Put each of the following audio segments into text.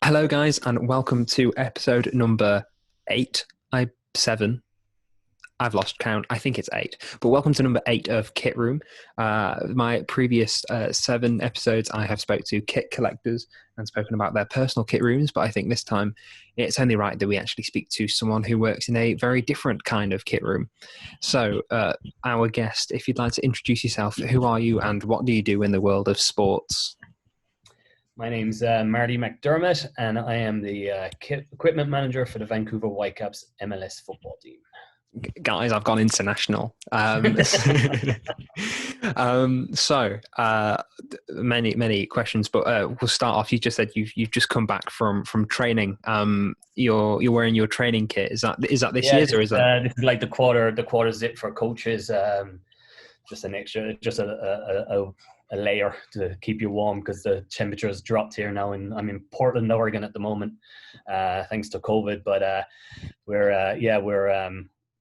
Hello, guys, and welcome to episode number 7. I've lost count. I think it's 8. But welcome to number 8 of Kit Room. My previous 7 episodes, I have spoke to kit collectors and spoken about their personal kit rooms. But I think this time it's only right that we actually speak to someone who works in a very different kind of kit room. So our guest, if you'd like to introduce yourself, who are you and what do you do in the world of sports? My name's Marty McDermott, and I am the equipment manager for the Vancouver Whitecaps MLS football team. Guys, I've gone international. Many questions, but we'll start off. You just said you've just come back from training. You're wearing your training kit. Is that this year's or is that? This is like the quarter zip for coaches. Just an extra, just a layer to keep you warm because the temperature has dropped here now. I'm in Portland, Oregon at the moment, thanks to COVID. But we're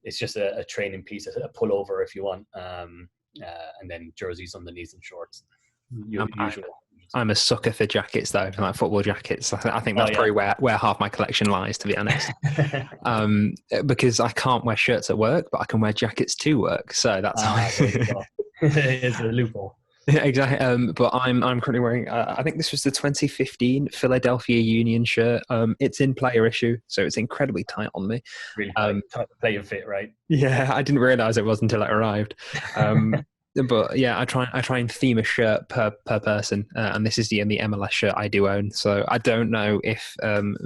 it's just a training piece, a pullover if you want, and then jerseys underneath and shorts. Usual. I'm a sucker for jackets, though, like football jackets. I think that's probably where half my collection lies, to be honest. Because I can't wear shirts at work, but I can wear jackets to work. So that's it's a loophole. Yeah, exactly. But I'm currently wearing, I think this was the 2015 Philadelphia Union shirt. It's in player issue, so it's incredibly tight on me. Really tight to player fit, right? Yeah, I didn't realize it was until it arrived. But yeah, I try and theme a shirt per person, and this is the MLS shirt I do own. So I don't know if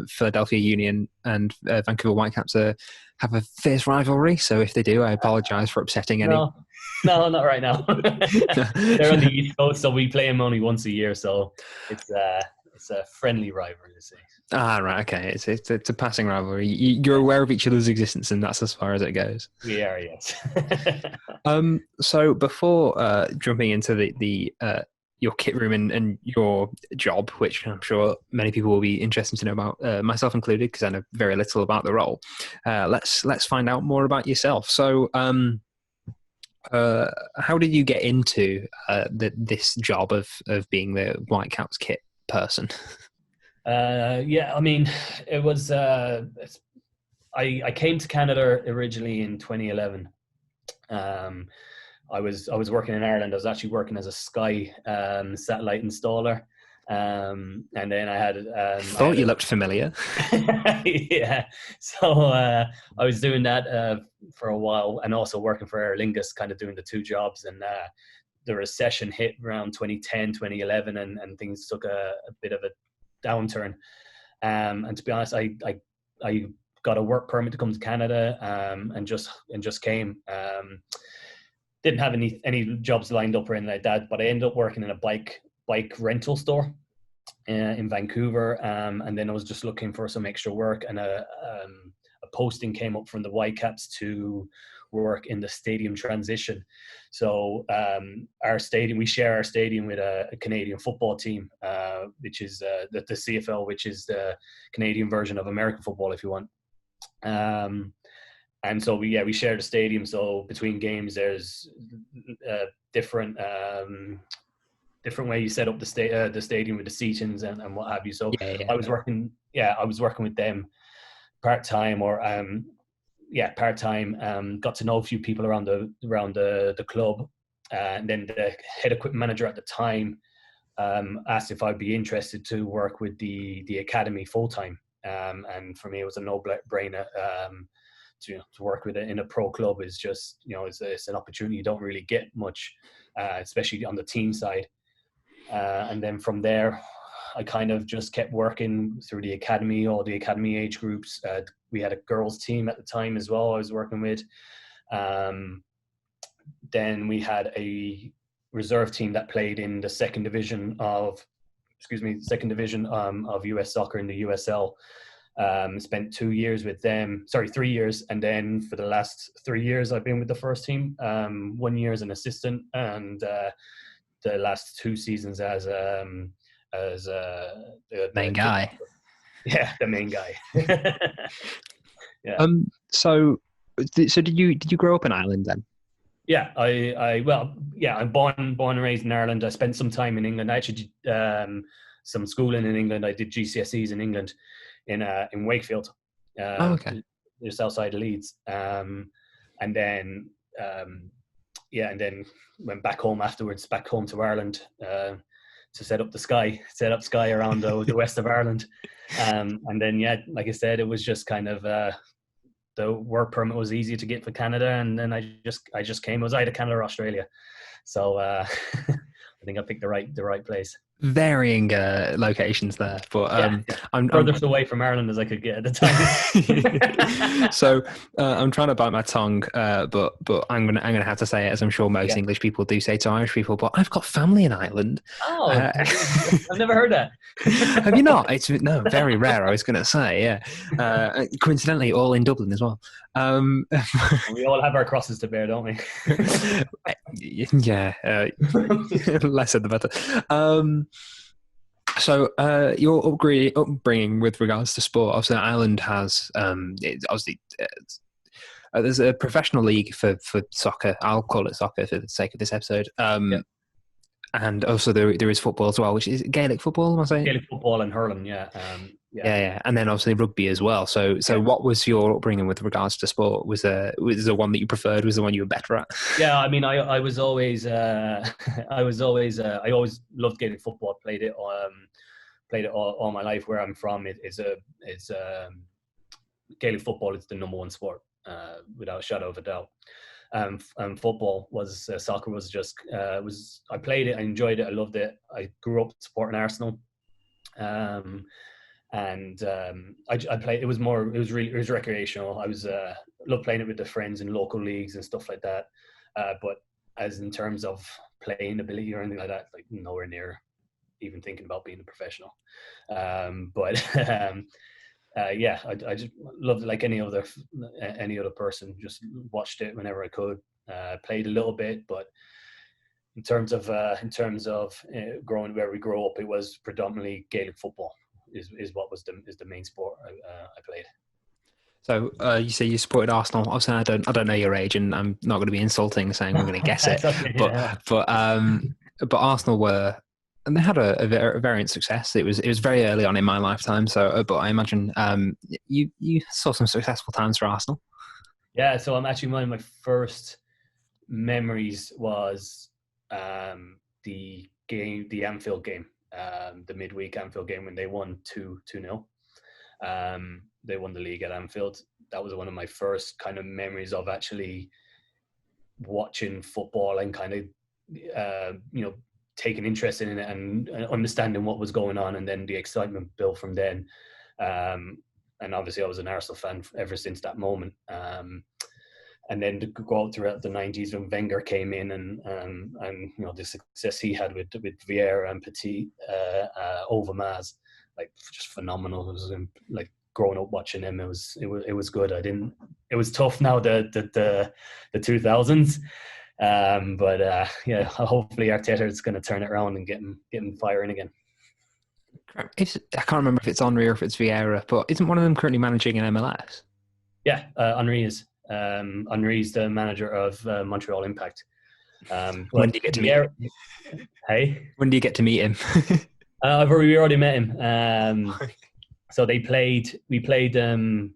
Philadelphia Union and Vancouver Whitecaps have a fierce rivalry. So if they do, I apologize for upsetting any. No, not right now. They're on the East Coast, so we play them only once a year. So it's a friendly rivalry, to say. Ah, right, okay. It's a passing rivalry. You're aware of each other's existence, and that's as far as it goes. We are, yes. So before jumping into the your kit room and your job, which I'm sure many people will be interested to know about, myself included, because I know very little about the role. Let's find out more about yourself. So, how did you get into this job of being the Whitecaps kit person? I mean, it was. I came to Canada originally in 2011. I was working in Ireland. I was actually working as a Sky satellite installer, and then I had. Thought you looked familiar. Yeah, so I was doing that for a while, and also working for Aer Lingus, kind of doing the two jobs. And the recession hit around 2010, 2011, and things took a bit of a downturn. And to be honest, I got a work permit to come to Canada, and just came. Didn't have any jobs lined up or anything like that, but I ended up working in a bike rental store in Vancouver, and then I was just looking for some extra work, and a posting came up from the Whitecaps to work in the stadium transition. So our stadium, we share our stadium with a Canadian football team, which is the CFL, which is the Canadian version of American football, if you want. And so we share the stadium. So between games, there's different way you set up the stadium with the seatings and what have you. So Yeah. I was working with them part-time part-time. Got to know a few people around the club, and then the head equipment manager at the time asked if I'd be interested to work with the academy full-time, and for me it was a no-brainer. To work with it in a pro club is just, it's an opportunity you don't really get much, especially on the team side. And then from there, I kind of just kept working through the academy, all the academy age groups. We had a girls team at the time as well I was working with. Then we had a reserve team that played in the second division of US soccer in the USL. Spent 2 years with them, 3 years. And then for the last 3 years, I've been with the first team, 1 year as an assistant, and the last 2 seasons as the main guy. Yeah, the main guy. Yeah. So did you grow up in Ireland then? Yeah, I'm born and raised in Ireland. I spent some time in England. I actually some schooling in England. I did GCSEs in England, in Wakefield, Okay. just outside of Leeds, and then and then went back home afterwards, back home to Ireland to set up Sky around the west of Ireland, and then like I said, it was just kind of the work permit was easy to get for Canada, and then I just came. It was either Canada or Australia, so I think I picked the right place. Varying locations there, but I'm furthest away from Ireland as I could get at the time. So I'm trying to bite my tongue, but I'm gonna have to say it, as I'm sure most English people do say to Irish people. But I've got family in Ireland. Oh, I've never heard that. Have you not? It's very rare. I was gonna say, yeah. Coincidentally, all in Dublin as well. We all have our crosses to bear, don't we? Yeah, less said the better. So your upbringing with regards to sport, obviously Ireland has there's a professional league for soccer. I'll call it soccer for the sake of this episode. And also there is football as well, which is Gaelic football, am I saying? Gaelic football and hurling, yeah. And then obviously rugby as well. So what was your upbringing with regards to sport? Was the one that you preferred? Was the one you were better at? Yeah, I mean, I was always I always loved Gaelic football. Played it all my life. Where I'm from, it's Gaelic football is the number one sport, without a shadow of a doubt. Football was soccer was just I played it, I enjoyed it, I loved it. I grew up supporting Arsenal. I played. It was recreational. I was loved playing it with the friends in local leagues and stuff like that. But as in terms of playing ability or anything like that, like nowhere near even thinking about being a professional. I just loved it like any other person. Just watched it whenever I could. Played a little bit, but in terms of growing where we grew up, it was predominantly Gaelic football. Is what was the main sport I played. So you say you supported Arsenal. Obviously, I don't know your age, and I'm not going to be insulting saying I'm going to guess it. Okay, but Arsenal were, and they had a variant success. It was very early on in my lifetime. So, but I imagine you saw some successful times for Arsenal. Yeah. So I'm actually one of my first memories was the Anfield game. The midweek Anfield game when they won 2-0. They won the league at Anfield. That was one of my first kind of memories of actually watching football and kind of taking interest in it and understanding what was going on, and then the excitement built from then. And obviously I was an Arsenal fan ever since that moment. And then to go out throughout the 90s when Wenger came in and the success he had with Vieira and Petit, Overmars, like just phenomenal. It was like growing up watching him. It was good. It was tough now the 2000s, hopefully Arteta is going to turn it around and get him firing again. I can't remember if it's Henry or if it's Vieira, but isn't one of them currently managing in MLS? Yeah, Henry is. Henry's the manager of Montreal Impact. When do you get to meet him? Hey? When do you get to meet him? We already met him. So we played when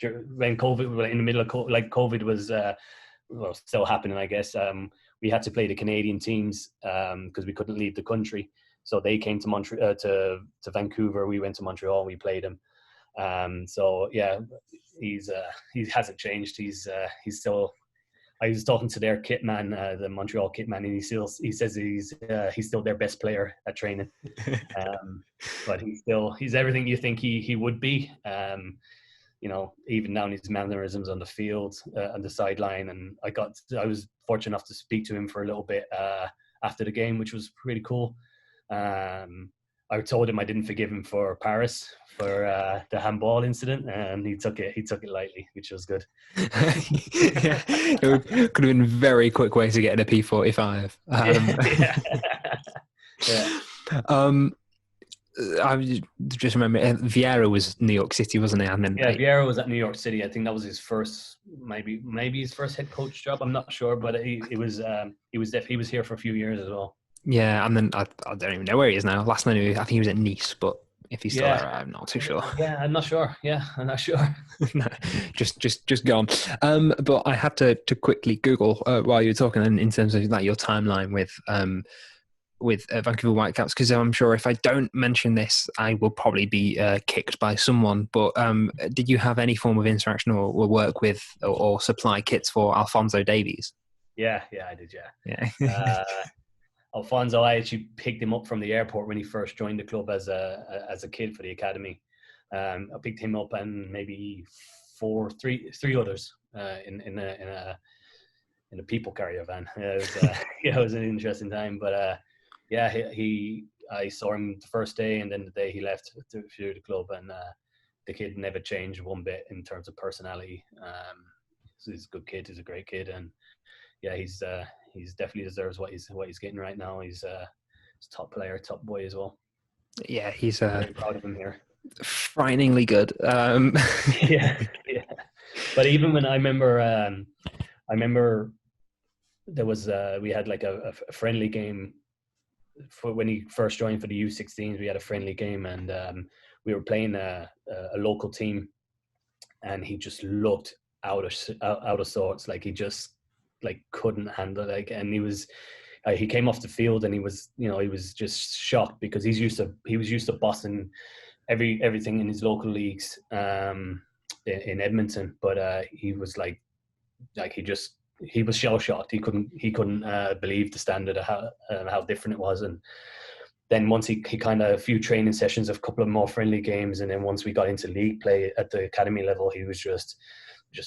COVID was in the middle of COVID was still happening, I guess. We had to play the Canadian teams because we couldn't leave the country. So they came to Montreal to Vancouver. We went to Montreal. We played him. He hasn't changed. He's still. I was talking to their kit man, the Montreal kit man, and he says he's still their best player at training. But he's everything you think he would be. Even down his mannerisms on the field, on the sideline, and I was fortunate enough to speak to him for a little bit after the game, which was pretty cool. I told him I didn't forgive him for Paris for the handball incident, and he took it lightly, which was good. It could have been a very quick way to get a P45. I just remember Vieira was New York City, wasn't he? And then Vieira was at New York City. I think that was his first, maybe his first head coach job. I'm not sure, but he was here for a few years as well. Yeah, and then I don't even know where he is now. Last I knew, I think he was at Nice, but if he's still Yeah, there, I'm not too sure. yeah, I'm not sure. Yeah, I'm not sure. No, just gone. But I had to quickly Google while you were talking, in terms of like your timeline with Vancouver Whitecaps, because I'm sure if I don't mention this, I will probably be kicked by someone. But did you have any form of interaction or work with or supply kits for Alphonso Davies? Yeah, I did. Yeah. Yeah. Alfonso, I actually picked him up from the airport when he first joined the club as a kid for the academy. I picked him up and maybe three others in a people carrier van. It was it was an interesting time, but yeah, I saw him the first day, and then the day he left through the club, and the kid never changed one bit in terms of personality. He's a good kid. He's a great kid, and yeah, he's definitely deserves what he's getting right now. He's top player, top boy as well. Yeah, he's Very proud of him here. frighteningly good. Yeah, yeah. But even when I remember there was we had like a friendly game for when he first joined for the U16s. We had a friendly game, and we were playing a local team, and he just looked out of sorts. Like he just like couldn't handle it. Like, and he came off the field, and he was just shocked because he was used to bossing everything in his local leagues in Edmonton, but he was like he was shell shocked. He couldn't believe the standard of how different it was. And then once he kind of a few training sessions, a couple of more friendly games, and then once we got into league play at the academy level, he was just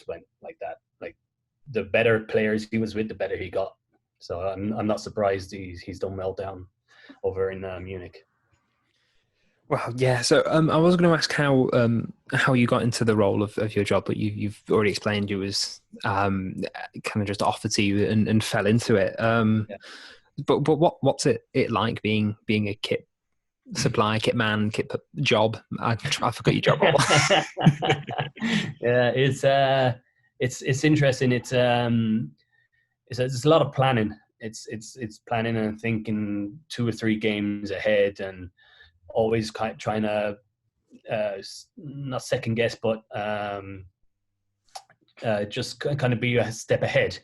went like that. Like the better players he was with, the better he got. So I'm not surprised he's done well down over in Munich. Well, yeah. So I was going to ask how you got into the role of your job, but you've already explained you was kind of just offered to you and fell into it. Yeah. But what's it like being a kit supply, kit man, kit job? I forgot your job role. Yeah, it's interesting. It's a lot of planning. It's planning and thinking 2 or 3 games ahead, and always trying to not second guess, but just kind of be a step ahead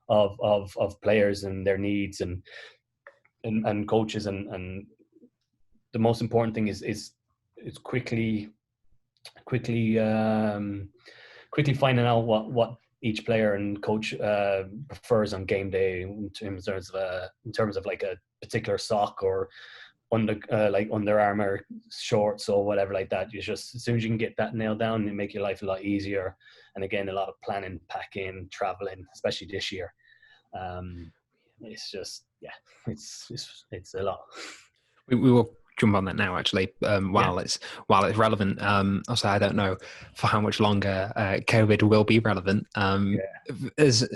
of players and their needs and coaches, and the most important thing is quickly finding out what each player and coach prefers on game day in terms of like a particular sock or like Under Armour shorts or whatever like that. You just, as soon as you can get that nailed down, it make your life a lot easier. And again, a lot of planning, packing, traveling, especially this year. It's just, yeah, it's a lot. We will jump on that now, actually. While it's relevant. Also, I don't know for how much longer COVID will be relevant. As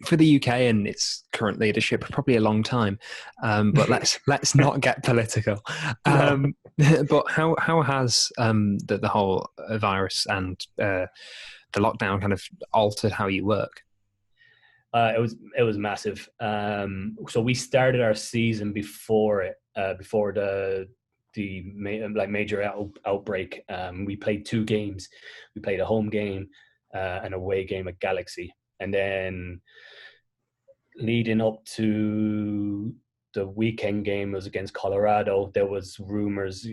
for the UK and its current leadership, probably a long time. But let's not get political. But how has the whole virus and the lockdown kind of altered how you work? It was massive. So we started our season before the major outbreak. We played 2 games. We played a home game, an away game at Galaxy, and then leading up to the weekend game was against Colorado. There was rumors,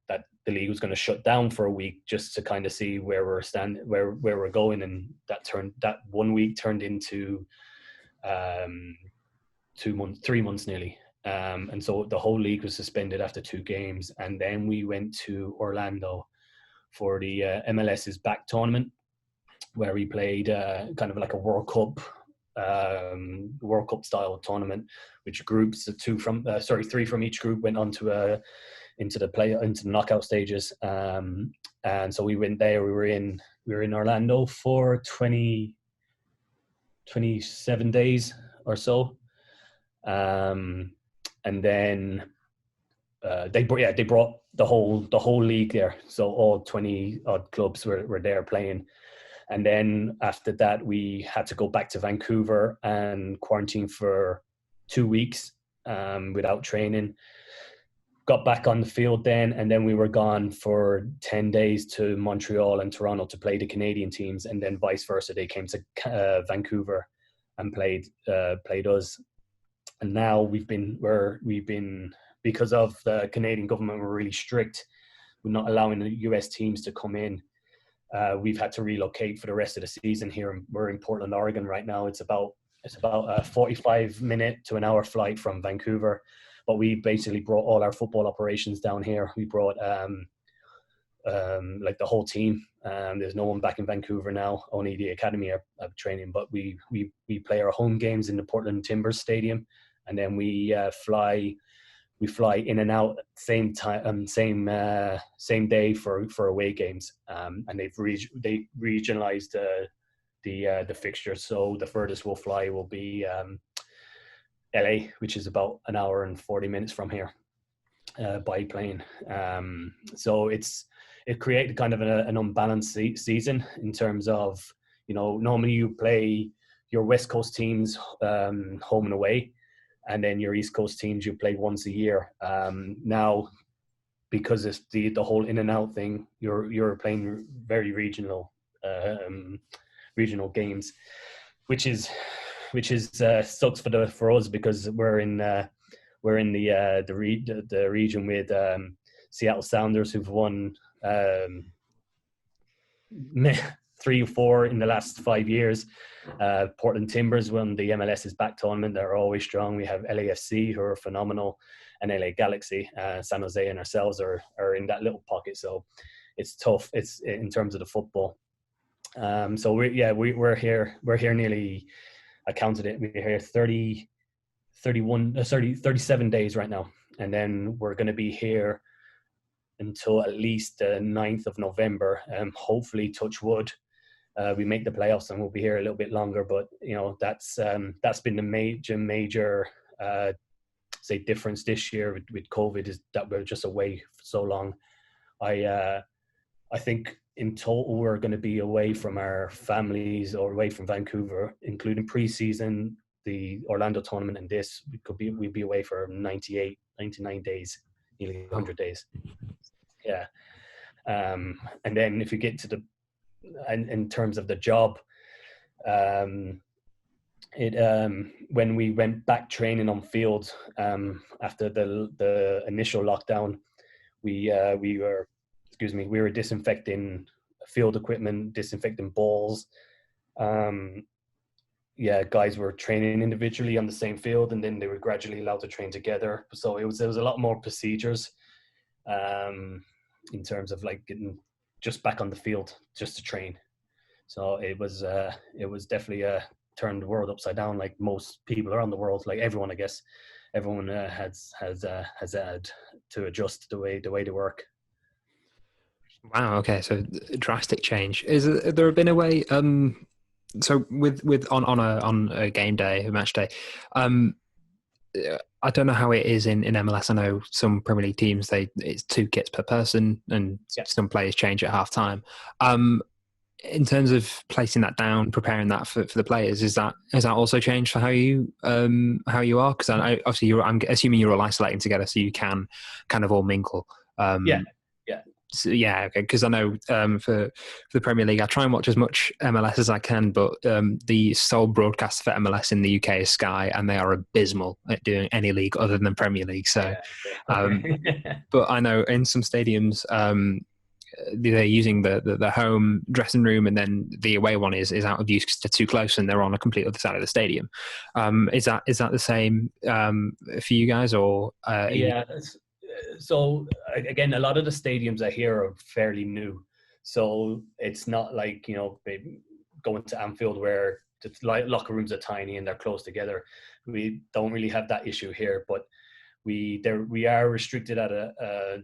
that the league was going to shut down for a week just to kind of see where we're going, and that 1 week turned into 2 months, 3 months nearly. And so the whole league was suspended after 2 games, and then we went to Orlando for the MLS's back tournament, where we played kind of like a World Cup style tournament, which groups of 3 from each group went on to into the knockout stages. And so we went there. We were in Orlando for 27 days or so. And then they brought the whole league there, so all 20 odd clubs were there playing. And then after that, we had to go back to Vancouver and quarantine for 2 weeks without training. Got back on the field then, and then we were gone for 10 days to Montreal and Toronto to play the Canadian teams, and then vice versa. They came to Vancouver and played us. And now we've been because of the Canadian government were really strict with not allowing the US teams to come in. We've had to relocate for the rest of the season here. We're in Portland, Oregon right now. It's about a 45-minute to an hour flight from Vancouver. But we basically brought all our football operations down here. We brought like the whole team. There's no one back in Vancouver now. Only the academy are training. But we play our home games in the Portland Timbers Stadium, and then we fly in and out same time, same day for away games. And they've regionalized the fixture. So the furthest we'll fly will be LA, which is about an hour and 40 minutes from here by plane. So it created kind of an unbalanced season in terms of, normally you play your West Coast teams home and away, and then your East Coast teams you play once a year. Now, because it's the whole in and out thing, you're playing very regional games, which is sucks for us because we're in the region with Seattle Sounders, who've won 3 or 4 in the last 5 years. Portland Timbers won the MLS's back tournament. They're always strong. We have LAFC, who are phenomenal, and LA Galaxy. San Jose and ourselves are in that little pocket. So it's tough. It's in terms of the football. So we're here nearly, I counted it, we're here 37 days right now. And then we're going to be here until at least the 9th of November. Hopefully, touch wood, we make the playoffs and we'll be here a little bit longer. But, that's been the major say difference this year with COVID, is that we're just away for so long. I think in total we're going to be away from our families or away from Vancouver, including preseason, the Orlando tournament, and this we'd be away for 99 days, nearly 100 days. Yeah. And then if you get to in terms of the job, when we went back training on field after the initial lockdown, we were disinfecting field equipment, disinfecting balls. Guys were training individually on the same field, and then they were gradually allowed to train together. So there was a lot more procedures in terms of like getting just back on the field just to train. So it was definitely turned the world upside down, like most people around the world, like everyone, I guess. Everyone has had to adjust the way they work. Wow. Okay. So drastic change. Is there been a way? So with on a game day, a match day, I don't know how it is in MLS. I know some Premier League teams it's 2 kits per person, and some players change at half time. In terms of placing that down, preparing that for the players, has that also changed for how you are? Because obviously I'm assuming you're all isolating together, so you can kind of all mingle. So, okay. Because I know for the Premier League, I try and watch as much MLS as I can, but the sole broadcast for MLS in the UK is Sky, and they are abysmal at doing any league other than Premier League. So, but I know in some stadiums, they're using the home dressing room, and then the away one is out of use because they're too close and they're on a complete other side of the stadium. Is that the same for you guys, or So again, a lot of the stadiums I hear are fairly new, so it's not like going to Anfield where the locker rooms are tiny and they're close together. We don't really have that issue here, but we are restricted at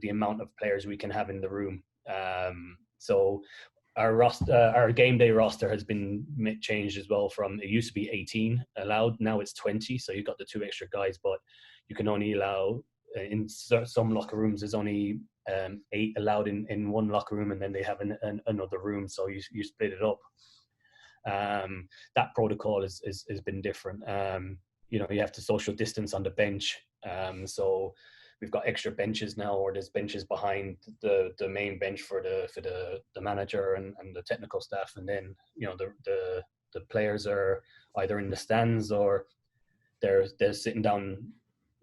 the amount of players we can have in the room. So our game day roster has been changed as well. From it used to be 18 allowed, now it's 20. So you've got the 2 extra guys, but you can only allow in some locker rooms. There's only 8 allowed in one locker room, and then they have another room. So you split it up. That protocol has been different. you have to social distance on the bench. So we've got extra benches now, or there's benches behind the main bench for the manager and the technical staff, and then the players are either in the stands or they're sitting down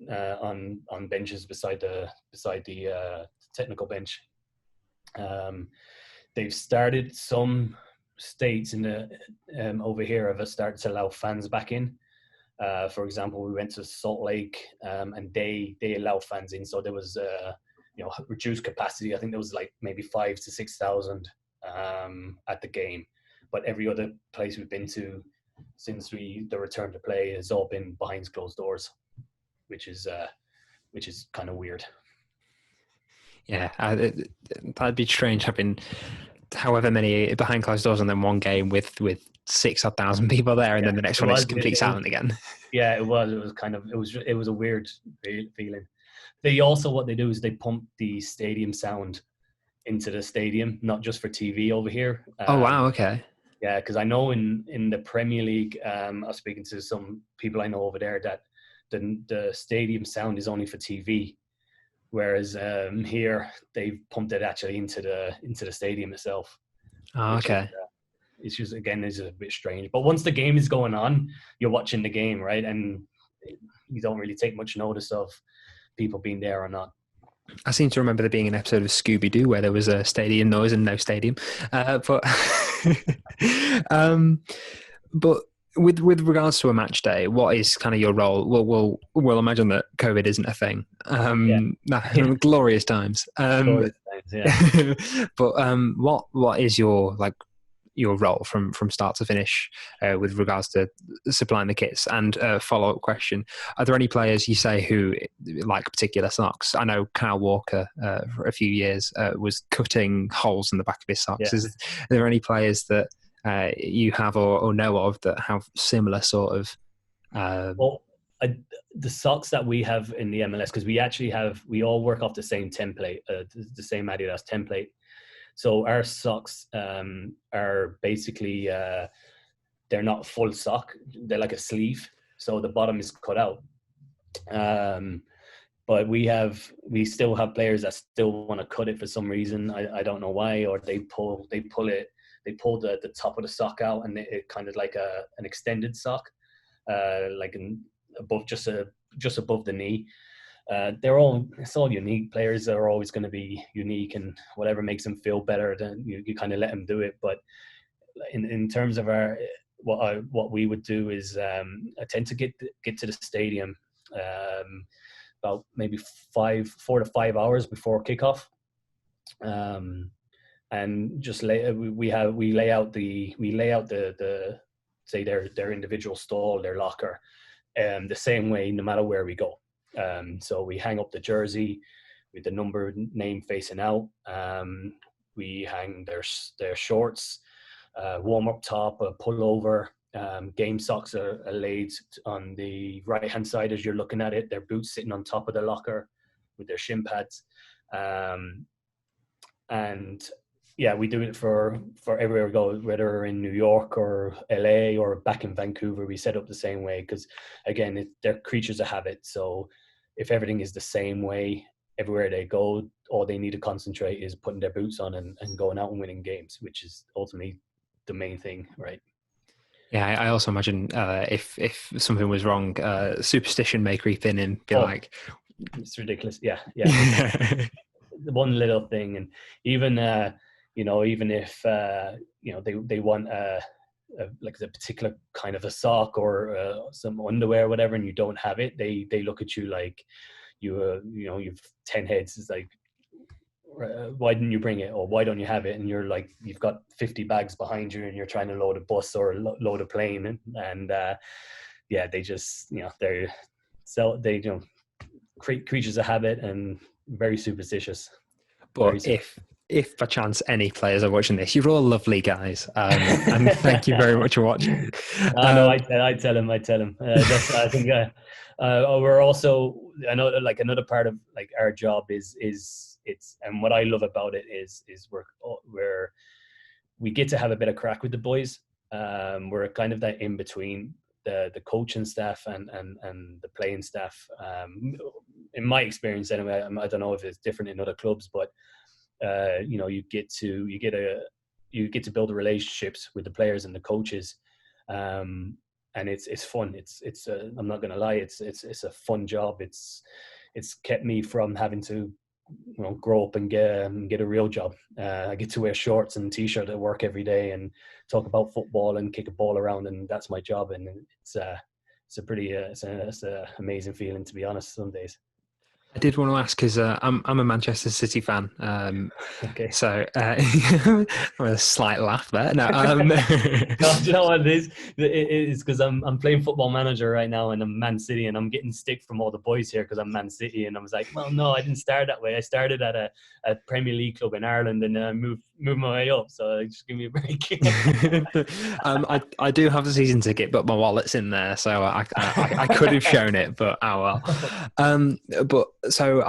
on benches beside the technical bench. They've started, some states in the over here have started to allow fans back in. For example, we went to Salt Lake, and they allow fans in. So there was reduced capacity. I think there was like maybe 5,000 to 6,000 at the game. But every other place we've been to since the return to play has all been behind closed doors, which is kind of weird. Yeah, that'd be strange having however many behind closed doors and then one game with 6,000 people there, and then the next one is complete silent again. Yeah, it was a weird feeling. They also, what they do is they pump the stadium sound into the stadium, not just for TV over here. Oh wow, okay. Yeah, because I know in the Premier League, I was speaking to some people I know over there that the stadium sound is only for TV, whereas here they've pumped it actually into the stadium itself. Oh, okay. It's just, again, is a bit strange. But once the game is going on, you're watching the game, right? And you don't really take much notice of people being there or not. I seem to remember there being an episode of Scooby-Doo where there was a stadium noise and no stadium. But with regards to a match day, what is kind of your role? We'll imagine that COVID isn't a thing. Glorious times. Glorious times, yeah. But what is your role from start to finish with regards to supplying the kits? And follow-up question, are there any players you say who like particular socks? I know Kyle Walker for a few years was cutting holes in the back of his socks. Yeah. Are there any players that you have or know of that have similar sort of the socks that we have in the MLS, because we all work off the same template, the same Adidas template. So our socks are basically, they're not full sock. They're like a sleeve. So the bottom is cut out. But we still have players that still want to cut it for some reason. I don't know why, or they pull the top of the sock out, and it kind of like an extended sock, like above, just above the knee. It's all unique. Players are always going to be unique, and whatever makes them feel better, then you kind of let them do it. But in terms of what we would do is I tend to get to the stadium about maybe 4 to 5 hours before kickoff, and just we lay out the say their individual stall, their locker, the same way no matter where we go. So we hang up the jersey with the number name facing out. We hang their shorts, warm up top, a pullover. Game socks are laid on the right hand side as you're looking at it. Their boots sitting on top of the locker with their shin pads. And yeah, we do it for everywhere we go, whether we're in New York or LA or back in Vancouver. We set up the same way because, again, they're creatures of habit. So if everything is the same way everywhere they go, all they need to concentrate is putting their boots on and going out and winning games, which is ultimately the main thing, right? Yeah, I also imagine if something was wrong, superstition may creep in and be like, it's ridiculous. Yeah. One little thing, and even even if they want like a particular kind of a sock or some underwear or whatever, and you don't have it, they look at you like you've 10 heads. It's like, why didn't you bring it, or why don't you have it? And you're like, you've got 50 bags behind you and you're trying to load a bus or load a plane, and they just they're creatures of habit and very superstitious. But if by chance any players are watching this, you're all lovely guys, and thank you very much for watching. I tell him. I think we're also, I know, like, another part of like our job is it's, and what I love about it is we get to have a bit of crack with the boys. We're kind of that in between. the coaching staff and the playing staff. In my experience, anyway, I don't know if it's different in other clubs, but you get to build the relationships with the players and the coaches, and it's fun. It's I'm not gonna lie, it's a fun job. It's kept me from having to grow up and get a real job. I get to wear shorts and t-shirt at work every day and talk about football and kick a ball around, and that's my job. And it's a pretty it's a amazing feeling, to be honest, some days. I did want to ask because I'm a Manchester City fan, Okay. so a slight laugh there. No, No, do you know what it is? It is because I'm playing Football Manager right now, and I'm Man City, and I'm getting stick from all the boys here because I'm Man City, and I was like, well, no, I didn't start that way. I started at a Premier League club in Ireland, and then I moved my way up. So just give me a break. I do have a season ticket, but my wallet's in there, so I could have shown it, but oh well. But so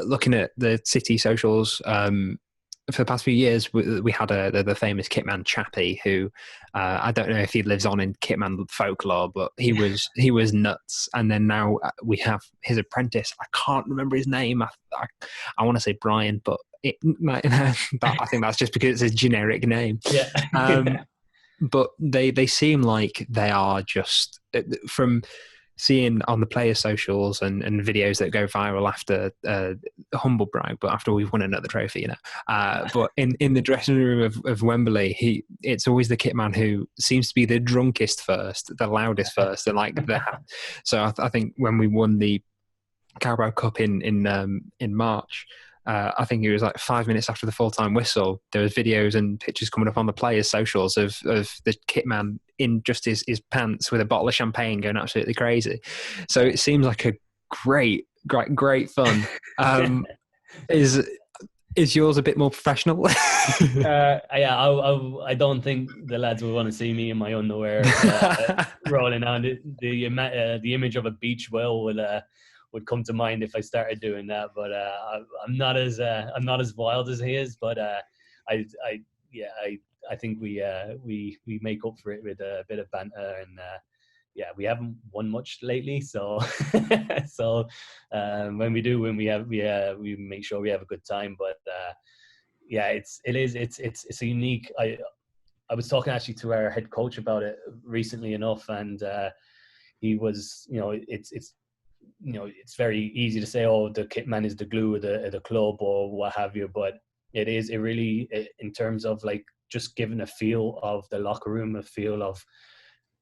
looking at the City socials, for the past few years, we had the famous Kitman Chappie, who I don't know if he lives on in Kitman folklore, but he was nuts. And then now we have his apprentice. I can't remember his name. I want to say Brian, but I think that's just because it's a generic name. Yeah. But they seem like they are just from seeing on the player socials and videos that go viral after humble brag, but after we've won another trophy, but in the dressing room of Wembley, it's always the kit man who seems to be the drunkest first, the loudest first, and so I think when we won the Carabao Cup in March, I think it was like 5 minutes after the full-time whistle, there was videos and pictures coming up on the players' socials of the kit man in just his pants with a bottle of champagne going absolutely crazy. So it seems like a great fun. Is yours a bit more professional? Yeah, I don't think the lads would want to see me in my underwear rolling on. The image of a beach whale would come to mind if I started doing that. But I'm not as wild as he is. But I think we make up for it with a bit of banter, and we haven't won much lately. So when we make sure we have a good time. But it's a unique. I was talking actually to our head coach about it recently enough, and he was, it's very easy to say, oh, the kit man is the glue of the club or what have you, but it really, in terms of like just giving a feel of the locker room, a feel of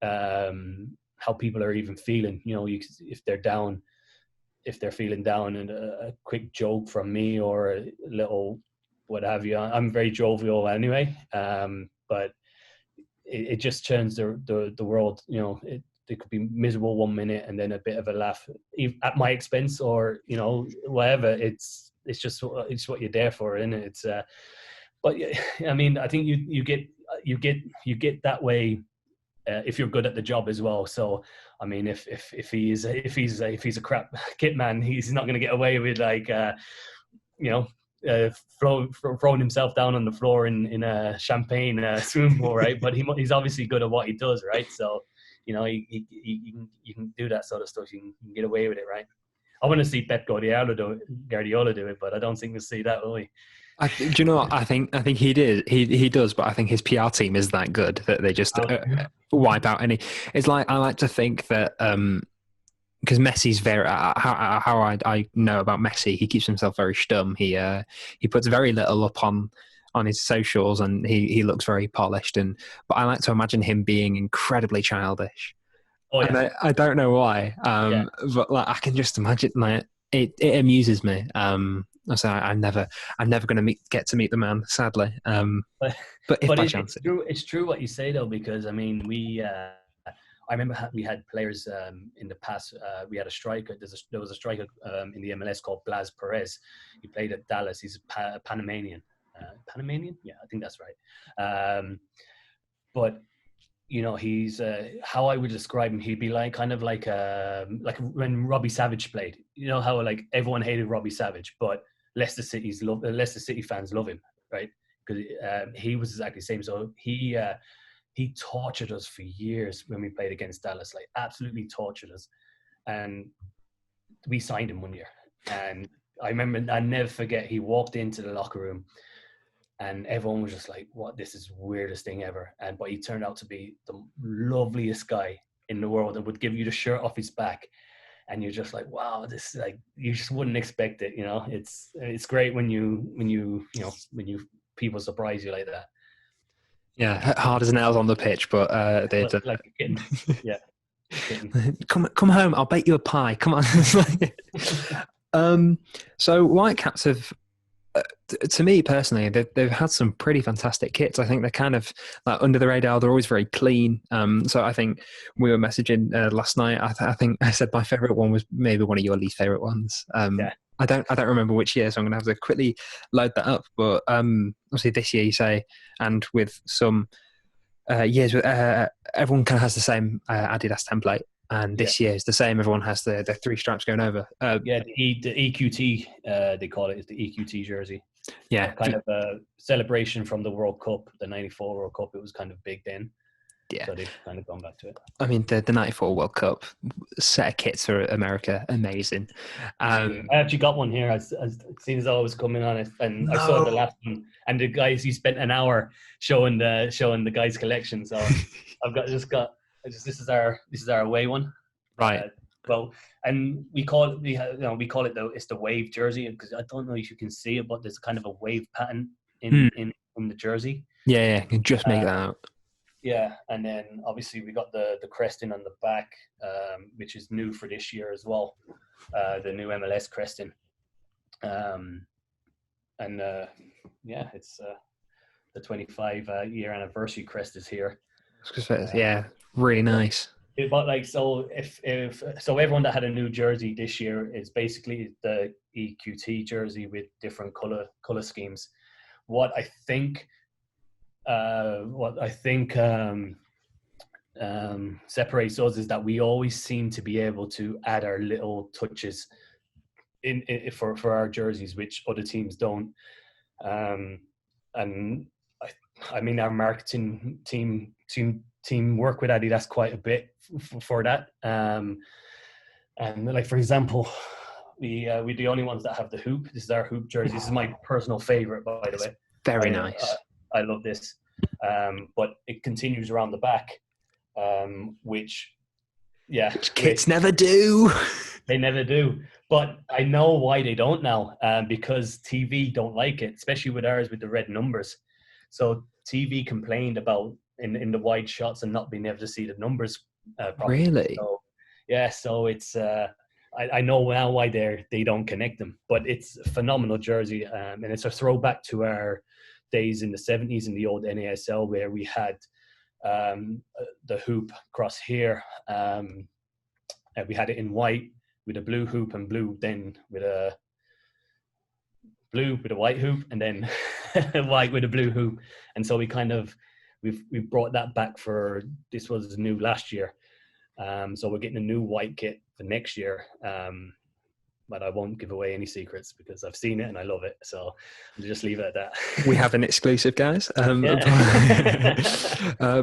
how people are even feeling. If they're feeling down, and a quick joke from me or a little what have you. I'm very jovial anyway, but it just turns the world. It could be miserable 1 minute and then a bit of a laugh at my expense, or whatever. It's what you're there for, isn't it? It's but I mean, I think you get that way if you're good at the job as well. So I mean, if he's a crap kit man, he's not going to get away with like throwing himself down on the floor in a champagne swimming pool, right? But he's obviously good at what he does, right? So you can do that sort of stuff. You can get away with it, right? I want to see Pep Guardiola do it, but I don't think we'll see that, will we? Do you know what? I think he did. He does, but I think his PR team is that good that they just wipe out any. It's like, I like to think that because Messi's very how I know about Messi, he keeps himself very stum. He puts very little up on his socials, and he looks very polished. But I like to imagine him being incredibly childish. Oh yeah. And I don't know why, but like I can just imagine, like it amuses me. So I'm never going to get to meet the man, sadly. But if by chance, it's true what you say though, because I mean I remember we had players in the past. We had a striker. There was a striker in the MLS called Blas Perez. He played at Dallas. He's a Panamanian. Panamanian? Yeah, I think that's right. But he's how I would describe him. He'd be like kind of like when Robbie Savage played. You know how like everyone hated Robbie Savage, but Leicester City fans love him, right? Because he was exactly the same. So he tortured us for years when we played against Dallas, like absolutely tortured us. And we signed him one year. And I remember, I never forget, he walked into the locker room and everyone was just like, what, this is the weirdest thing ever. But he turned out to be the loveliest guy in the world and would give you the shirt off his back. And you're just like, wow, this, like, you just wouldn't expect it. You know, it's great when people surprise you like that. Yeah, hard as nails on the pitch, but they'd like a kitten. Yeah. come home. I'll bake you a pie. Come on. So Whitecaps have, to me personally, they've had some pretty fantastic kits. I think they're kind of like under the radar. They're always very clean. So I think we were messaging last night. I think I said my favorite one was maybe one of your least favorite ones. Yeah. I don't remember which year, so I'm going to have to quickly load that up. But obviously this year you say, and with some years, everyone kind of has the same Adidas template. And this year is the same. Everyone has the 3 stripes going over. The EQT, they call it, is the EQT jersey. Yeah. Kind of a celebration from the World Cup, the 94 World Cup. It was kind of big then. Yeah. So they've kind of gone back to it. I mean, the 94 World Cup set of kits for America, amazing. I actually got one here. As soon as I was coming on it, and I saw the last one. And the guys, he spent an hour showing the guys' collection. So this is our away one. Right. And we call it it's the wave jersey, because I don't know if you can see it, but there's kind of a wave pattern in the jersey. Yeah, you can just make that out. Yeah, and then obviously we got the cresting on the back, which is new for this year as well. The new MLS cresting. It's the 25 year anniversary crest is here. Yeah, really nice. But like, so if everyone that had a new jersey this year is basically the EQT jersey with different color schemes. What I think separates us is that we always seem to be able to add our little touches in for our jerseys, which other teams don't. And I mean, our marketing team work with Adidas quite a bit for that. And like, for example, we're the only ones that have the hoop. This is our hoop jersey. This is my personal favorite, by the way. Very nice. I love this. But it continues around the back, which kids never do. They never do. But I know why they don't now, because TV don't like it, especially with ours with the red numbers. So TV complained about in the wide shots and not being able to see the numbers properly. Really? So it's I know now why they don't connect them. But it's a phenomenal jersey, and it's a throwback to our days in the 70s in the old NASL, where we had the hoop across here. We had it in white with a blue hoop, and blue then with a white hoop, and then white with a blue hoop. And so we kind of we've brought that back for, this was new last year. So we're getting a new white kit for next year. But I won't give away any secrets because I've seen it and I love it. So I'll just leave it at that. We have an exclusive, guys. But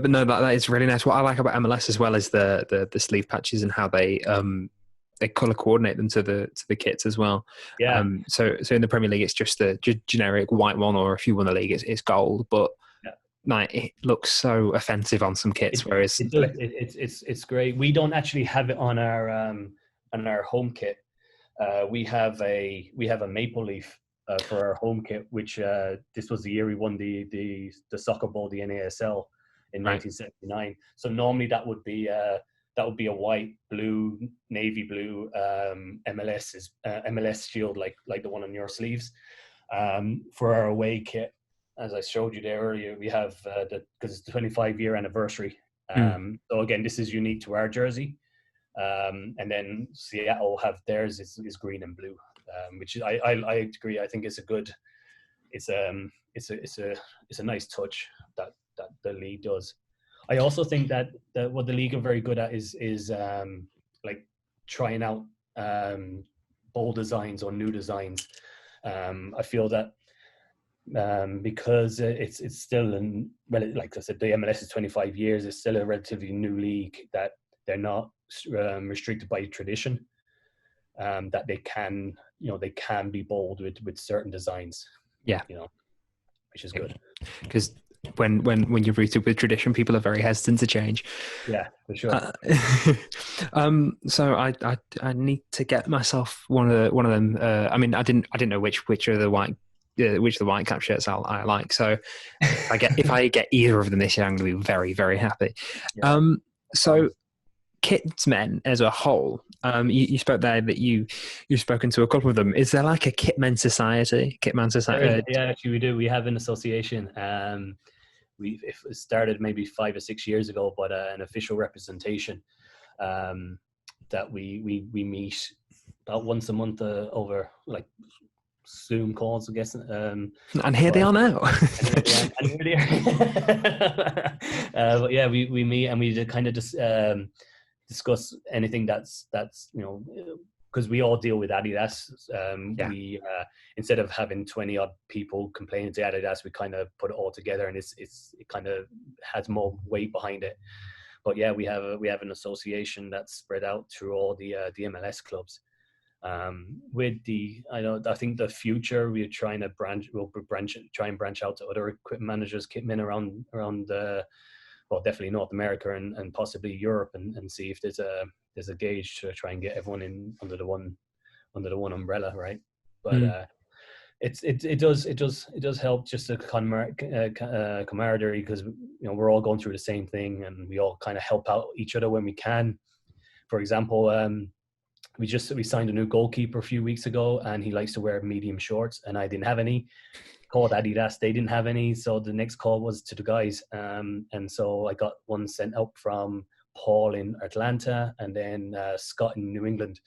no, that is really nice. What I like about MLS as well is the sleeve patches and how they color coordinate them to the kits as well. Yeah. So in the Premier League, it's just the generic white one, or if you won the league, it's gold. But like, it looks so offensive on some kits. Whereas it's great. We don't actually have it on our home kit. We have a maple leaf for our home kit, which this was the year we won the soccer ball, the NASL in 1979. So normally that would be a white, blue, navy blue MLS shield, like the one on your sleeves. For our away kit, as I showed you there earlier, we have because it's the 25-year anniversary. So again, this is unique to our jersey. And then Seattle have theirs is green and blue, which I agree. I think it's a nice touch that the league does. I also think that what the league are very good at is like trying out bold designs or new designs. I feel that because it's still like I said, the MLS is 25 years. It's still a relatively new league that they're not restricted by tradition. That they can be bold with certain designs. Yeah, Which is good. Because when you're rooted with tradition, people are very hesitant to change. Yeah, for sure. So I need to get myself one of them. I mean, I didn't know which of the Whitecap shirts I like. So if I get either of them this year, I'm going to be very, very happy. Yeah. So Kitsmen as a whole, you spoke there that you've spoken to a couple of them. Is there like a Kitsman Society? Yeah, actually we do. We have an association. It started maybe 5 or 6 years ago, but an official representation that we meet about once a month over like Zoom calls, I guess. And here they are now. And here they are. But yeah, we meet and we kind of just discuss anything that's because we all deal with Adidas. We instead of having 20 odd people complaining to Adidas, we kind of put it all together, and it kind of has more weight behind it. But yeah, we have an association that's spread out through all the MLS clubs. I think the future we're trying to branch out to other equipment managers, kitmen around definitely North America and possibly Europe, and see if there's a gauge to try and get everyone in under the one umbrella, right? But it does help just a camaraderie, because we're all going through the same thing, and we all kind of help out each other when we can. For example, we signed a new goalkeeper a few weeks ago, and he likes to wear medium shorts, and I didn't have any. Called Adidas, they didn't have any, so the next call was to the guys, and so I got one sent up from Paul in Atlanta, and then Scott in New England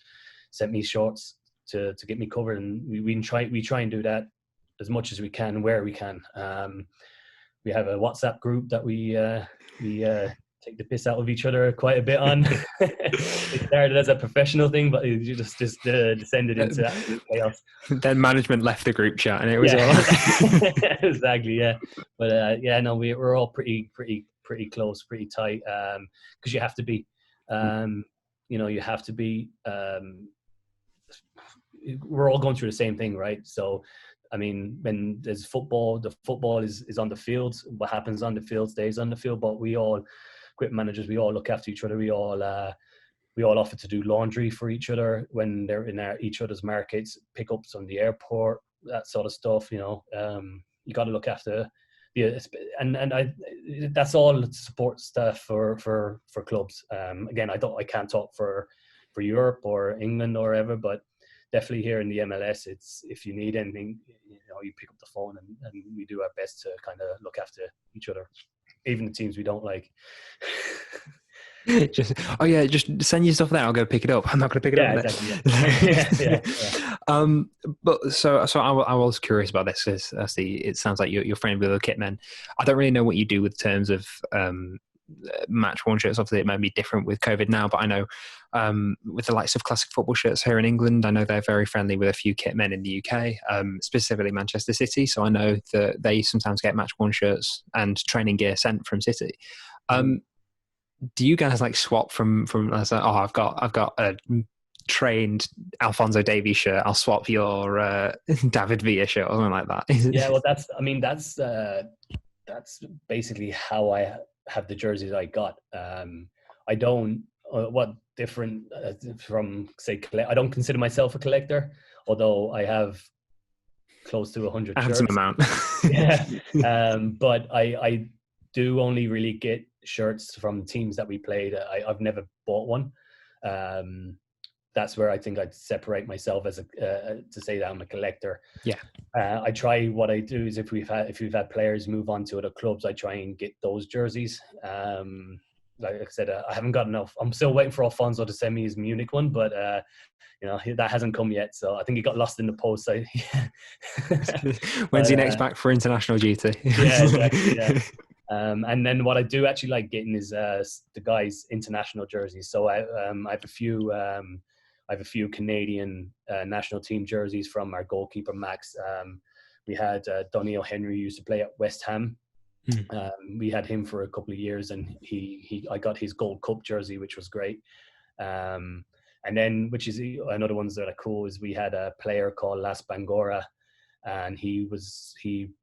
sent me shorts to get me covered, and we try and do that as much as we can where we can. We have a WhatsApp group that we take the piss out of each other quite a bit on. It started as a professional thing, but it just descended into absolute chaos. Then management left the group chat, and it was all exactly, yeah. But we're all pretty close, pretty tight, because you have to be. You have to be. We're all going through the same thing, right? So, I mean, when there's football, the football is on the field. What happens on the field stays on the field. But we all, equipment managers, we all look after each other. We all offer to do laundry for each other when they're in each other's markets, pickups on the airport, that sort of stuff. You got to look after that's all support staff for clubs. Again, I can't talk for Europe or England or whatever, but definitely here in the MLS, it's if you need anything, you pick up the phone, and we do our best to kind of look after each other, even the teams we don't like. just send your stuff there. I'll go pick it up. I'm not going to pick it up. Exactly, yeah. But so I was curious about this, because it sounds like you're friendly with the kitmen. I don't really know what you do with terms of match worn shirts. Obviously, it might be different with COVID now, but I know with the likes of classic football shirts here in England, I know they're very friendly with a few kitmen in the UK, specifically Manchester City. So I know that they sometimes get match worn shirts and training gear sent from City. Do you guys like swap from I've got a trained Alphonso Davies shirt, I'll swap your David Villa shirt or something like that? Yeah, well, that's basically how I have the jerseys I got. I don't different from say I don't consider myself a collector, although I have close to 100 shirts. Handsome amount. Yeah. But I do only really get shirts from teams that we played. I've never bought one. That's where I think I'd separate myself as to say that I'm a collector. Yeah. I try, what I do is if we've had players move on to other clubs, I try and get those jerseys. Like I said, I haven't got enough. I'm still waiting for Alfonso to send me his Munich one, but that hasn't come yet. So I think he got lost in the post. When's he next back for international duty? Yeah, exactly. Yeah. And then what I do actually like getting is the guys' international jerseys. So I have a few Canadian national team jerseys from our goalkeeper Max. We had Doniel Henry, who used to play at West Ham. Mm. We had him for a couple of years, and I got his Gold Cup jersey, which was great. And then, which is another ones that are cool, is we had a player called Las Bangora, and he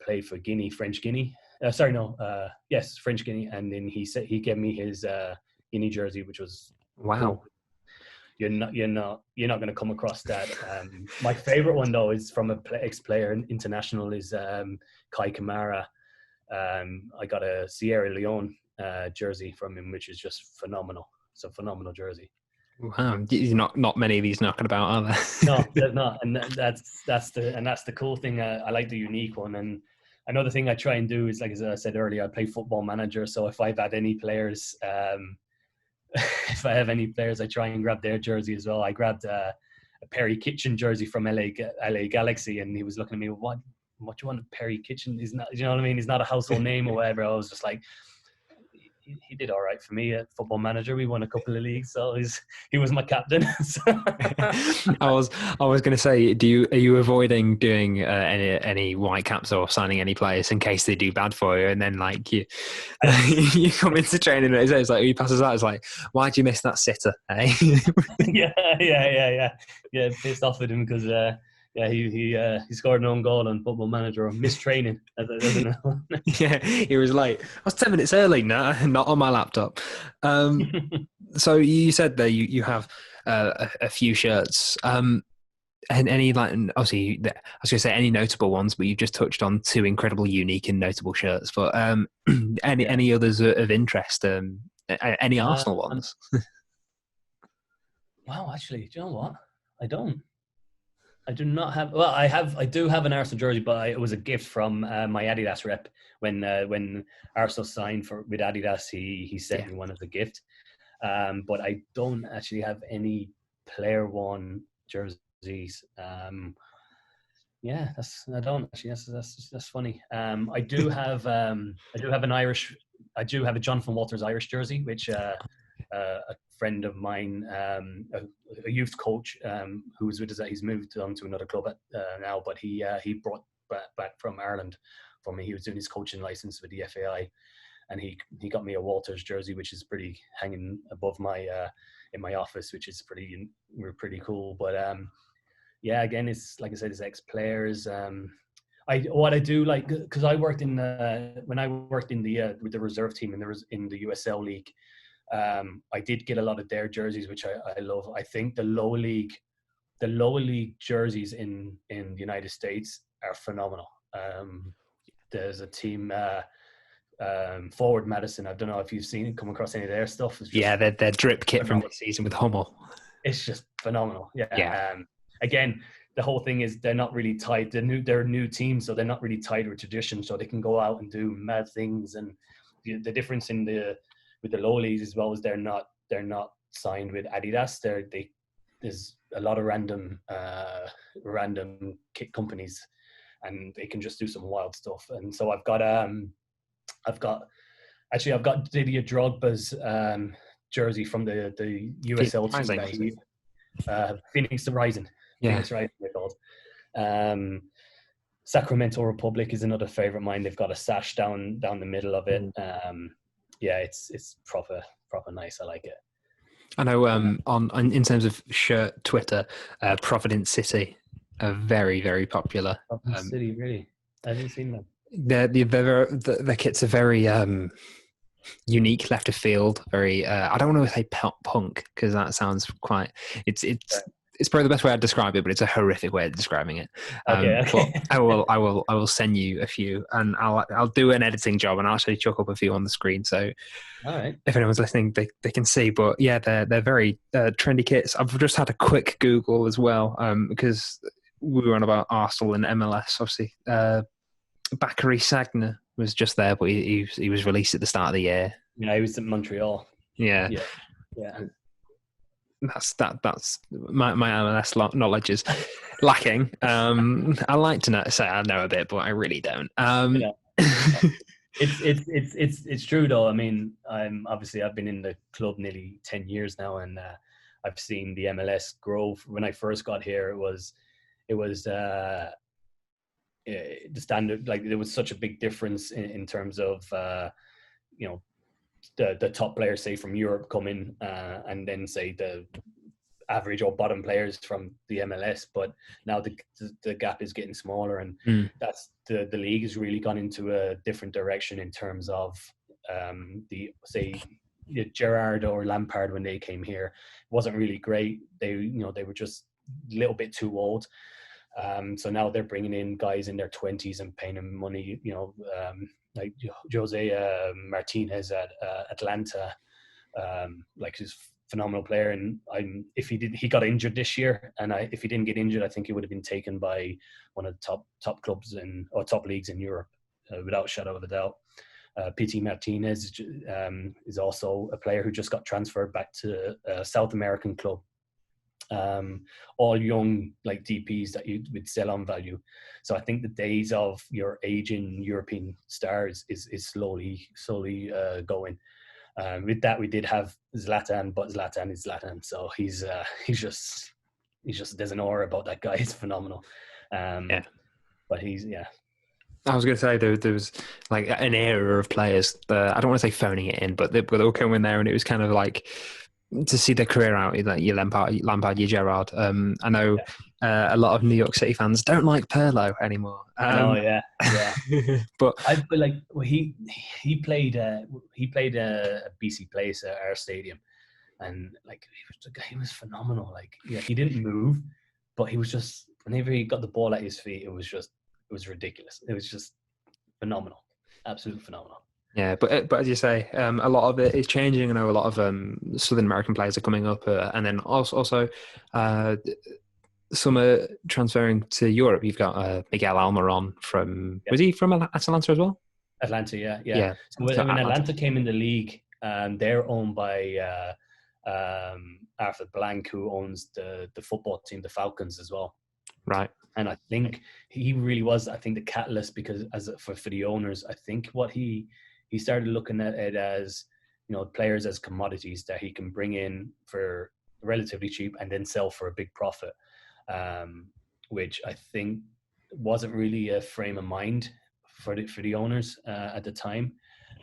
played for Guinea, French Guinea. French Guinea. And then he gave me his Guinea jersey, which was Wow. cool. You're not going to come across that. My favorite one though is from a ex-player international is Kai Kamara. I got a Sierra Leone jersey from him, which is just phenomenal. It's a phenomenal jersey. Wow, not many of these knocking about, are there? No, there's not, and that's the cool thing. I like the unique one, and another thing I try and do is, like as I said earlier, I play Football Manager. So if I've had any players, if I have any players, I try and grab their jersey as well. I grabbed a Perry Kitchen jersey from LA Galaxy, and he was looking at me, what do you want? Perry Kitchen? He's not, you know what I mean? He's not a household name or whatever. I was just like, he did all right for me at Football Manager. We won a couple of leagues, so he was my captain. I was going to say, are you avoiding doing any Whitecaps or signing any players in case they do bad for you, and then like you come into training and it's like he passes out, it's like, why'd you miss that sitter? Eh? yeah. Pissed off at him because he scored an own goal on Football Manager or missed training. Yeah, he was late. I was 10 minutes early. No, not on my laptop. So you said there you have a few shirts. And any, like, obviously I was going to say any notable ones, but you just touched on two incredibly unique and notable shirts. But any others of interest? Any Arsenal ones? Wow, actually, do you know what? I do not have. Well, I do have an Arsenal jersey, but it was a gift from my Adidas rep when Arsenal signed with Adidas. He sent me one as a gift. But I don't actually have any player worn jerseys. I don't actually. That's funny. I do have a Jonathan Walters Irish jersey, which a friend of mine, a youth coach who was with us, he's moved on to another club now, but he brought back from Ireland for me. He was doing his coaching license with the FAI, and he got me a Walters jersey, which is pretty hanging above my in my office, which is pretty cool. But again, it's like I said, it's ex-players. What I do like, because I worked when I worked in the with the reserve team in the USL League. I did get a lot of their jerseys, which I love. I think the lower league jerseys in the United States are phenomenal. There's a team, Forward Madison. I don't know if you've come across any of their stuff. Their drip kit phenomenal. From this season with Hummel. It's just phenomenal. Yeah. Again, the whole thing is they're not really tied. They're a new team, so they're not really tied with tradition. So they can go out and do mad things. And the difference with the low leagues as well is they're not signed with Adidas. There's a lot of random kit companies, and they can just do some wild stuff. And so I've got Didier Drogba's jersey from the USL team, Phoenix Rising. Yeah. Phoenix Rising they're called. Sacramento Republic is another favorite of mine. They've got a sash down the middle of it. It's proper nice. I like it. I know in terms of shirt Twitter, Providence City are very, very popular. Providence City, really? I haven't seen them. The kits are very unique, left of field. Very. I don't want to say punk because that sounds quite. It's probably the best way I'd describe it, but it's a horrific way of describing it. Okay. But I will send you a few, and I'll do an editing job, and I'll actually chuck up a few on the screen. So, all right, if anyone's listening, they can see. But yeah, they're very trendy kits. I've just had a quick Google as well, because we were on about Arsenal and MLS. Obviously, Bakary Sagna was just there, but he was released at the start of the year. Yeah, he was in Montreal. Yeah. That's my MLS knowledge is lacking. I like to say I know a bit, but I really don't. It's true though. I mean, I've been in the club nearly 10 years now, and I've seen the MLS grow. When I first got here, it was the standard, like there was such a big difference in terms of you know, the top players, say from Europe, come in, and then say the average or bottom players from the MLS. But now the gap is getting smaller, and that's the league has really gone into a different direction in terms of the, say, Gerrard or Lampard, when they came here, wasn't really great. They were just a little bit too old. So now they're bringing in guys in their 20s and paying them money, like Jose Martinez at Atlanta, like he's a phenomenal player. And if he got injured this year, and if he didn't get injured, I think he would have been taken by one of the top clubs or top leagues in Europe, without a shadow of a doubt. PT Martinez is also a player who just got transferred back to a South American club. All young, like DPs that you would sell on value. So I think the days of your aging European stars is slowly going. With that, we did have Zlatan, but Zlatan is Zlatan. So he's just there's an aura about that guy. He's phenomenal. Yeah. But I was going to say there was like an era of players. I don't want to say phoning it in, but they were coming there, and it was kind of like, to see their career out, like your Lampard, your Gerrard. I know a lot of New York City fans don't like Pirlo anymore. I know, yeah. But I feel like he played a BC Place at our stadium, and like he was phenomenal. Like, he didn't move, but he was just, whenever he got the ball at his feet, it was ridiculous. It was just phenomenal, absolutely phenomenal. Yeah, but as you say, a lot of it is changing. I know a lot of Southern American players are coming up, and then also some are transferring to Europe. You've got Miguel Almiron from, was he from Atalanta as well? Atlanta, yeah. So when Atlanta came in the league, they're owned by Arthur Blank, who owns the football team, the Falcons, as well. Right. And I think he really was, the catalyst, because for the owners, I think what he started looking at it as, players as commodities that he can bring in for relatively cheap and then sell for a big profit, which I think wasn't really a frame of mind for the owners at the time.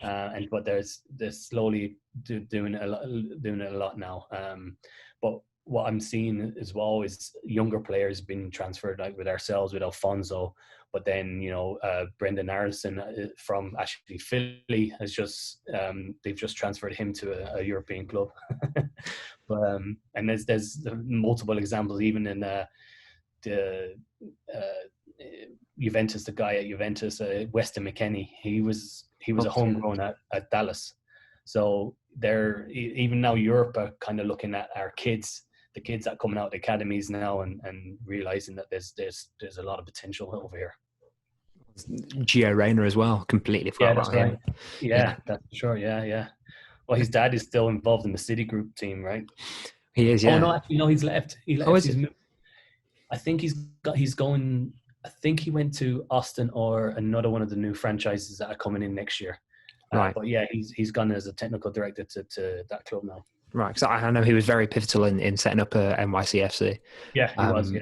But they're slowly doing it a lot now. But what I'm seeing as well is younger players being transferred, like with ourselves, with Alfonzo. But then, Brendan Harrison from actually Philly has just, they've just transferred him to a European club. But and there's multiple examples, even in the Juventus, the guy at Juventus, Weston McKennie. He was a homegrown at Dallas. So they're, even now Europe are kind of looking at our kids, the kids that are coming out of the academies now, and realizing that there's a lot of potential over here. Gio Reyna as well, completely forgot about him. Right. Yeah, that's for sure. Yeah. Well, his dad is still involved in the City Group team, right? He is, yeah. Oh no, actually, no, he's left. He left. Oh, is he? I think he's going. I think he went to Austin or another one of the new franchises that are coming in next year. Right. But yeah, he's gone as a technical director to that club now. Right, because I know he was very pivotal in setting up NYCFC. Yeah, he was. Yeah,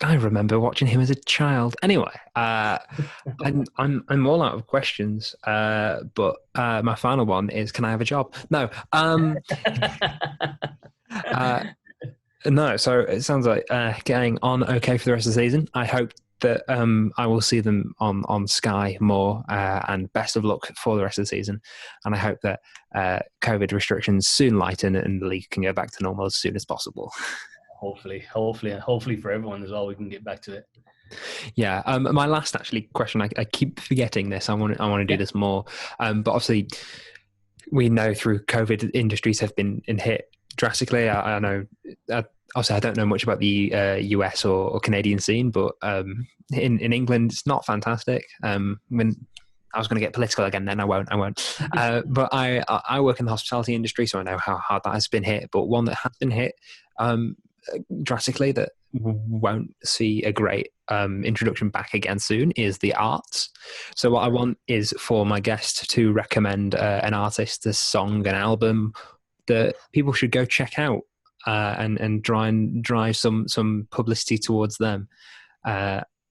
I remember watching him as a child. Anyway, I'm all out of questions. But my final one is: can I have a job? No. No. So it sounds like getting on okay for the rest of the season. I hope that I will see them on Sky more, and best of luck for the rest of the season. And I hope that COVID restrictions soon lighten and the league can go back to normal as soon as possible. Hopefully for everyone as well, we can get back to it. Yeah. My last question, I keep forgetting this. I want to do this more. But obviously, we know through COVID, industries have been hit drastically. I know. Obviously, I don't know much about the US or Canadian scene, but in England, it's not fantastic. When I was going to get political again, then I won't. But I work in the hospitality industry, so I know how hard that has been hit. But one that has been hit drastically, that won't see a great introduction back again soon, is the arts. So what I want is for my guest to recommend an artist, a song, an album that people should go check out. And try and drive some publicity towards them.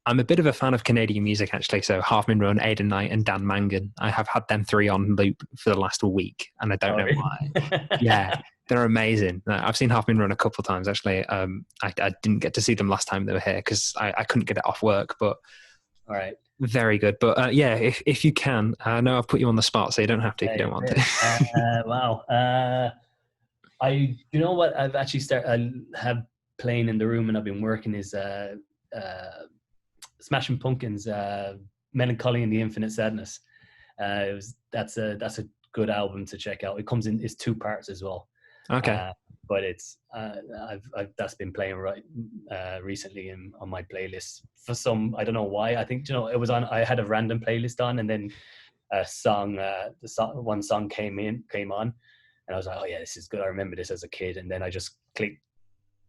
I'm a bit of a fan of Canadian music, actually. So Half Moon Run, Aidan Knight, and Dan Mangan. I have had them three on loop for the last week, and I don't know why. Yeah, they're amazing. I've seen Half Moon Run a couple of times, actually. I didn't get to see them last time they were here because I couldn't get it off work, but all right. very good. But yeah, if you can, I know I've put you on the spot, so you don't have to if you don't want to. Wow. You know what? I've actually I have playing in the room and I've been working is Smashing Pumpkins, Melancholy and the Infinite Sadness. That's a good album to check out. It comes in, it's 2 parts as well. Okay. But it's I've that's been playing recently on my playlist for some, I don't know why. I think, it was on. I had a random playlist on, and then one song came on, and I was like, oh yeah, this is good. I remember this as a kid, and then I just clicked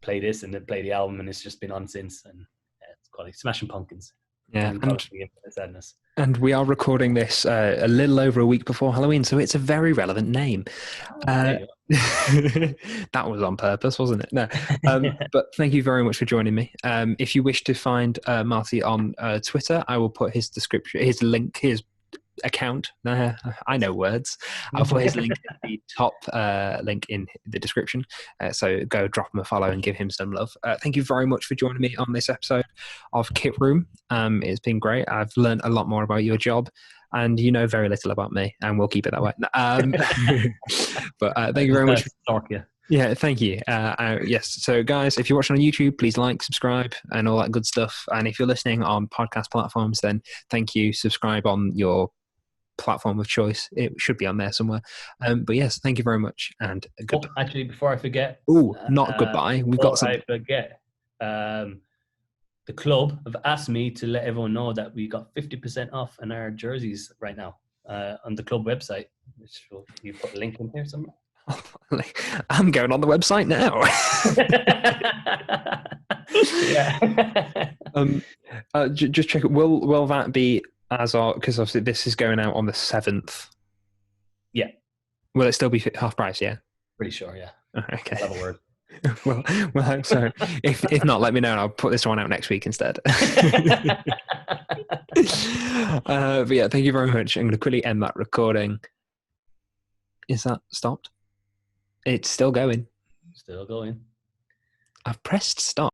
play this and then play the album, and it's just been on since. And it's called Smashing Pumpkins. Yeah, Sadness. And we are recording this a little over a week before Halloween, so it's a very relevant name. That was on purpose, wasn't it? No. But thank you very much for joining me. If you wish to find Marty on Twitter, I will put his description, his link, his account. I know words. I'll put his link in the top link in the description. So go drop him a follow and give him some love. Thank you very much for joining me on this episode of Kit Room. It's been great. I've learned a lot more about your job, and you know very little about me, and we'll keep it that way. But thank you very much. Yeah, thank you. Yes, so guys, if you're watching on YouTube, please like, subscribe, and all that good stuff. And if you're listening on podcast platforms, then thank you. Subscribe on your platform of choice. It should be on there somewhere. But yes, thank you very much, and goodbye. Actually, before I forget, not goodbye. We've got some. I forget. The club have asked me to let everyone know that we got 50% off on our jerseys right now on the club website. Which you put a link in here somewhere. I'm going on the website now. Yeah. Just check it. Will that be because obviously this is going out on the 7th? Yeah. Will it still be half price? Yeah. Pretty sure. Yeah. Okay. I'll have a word. well, I hope so. If not, let me know and I'll put this one out next week instead. But yeah, thank you very much. I'm going to quickly end that recording. Is that stopped? It's still going. Still going. I've pressed stop.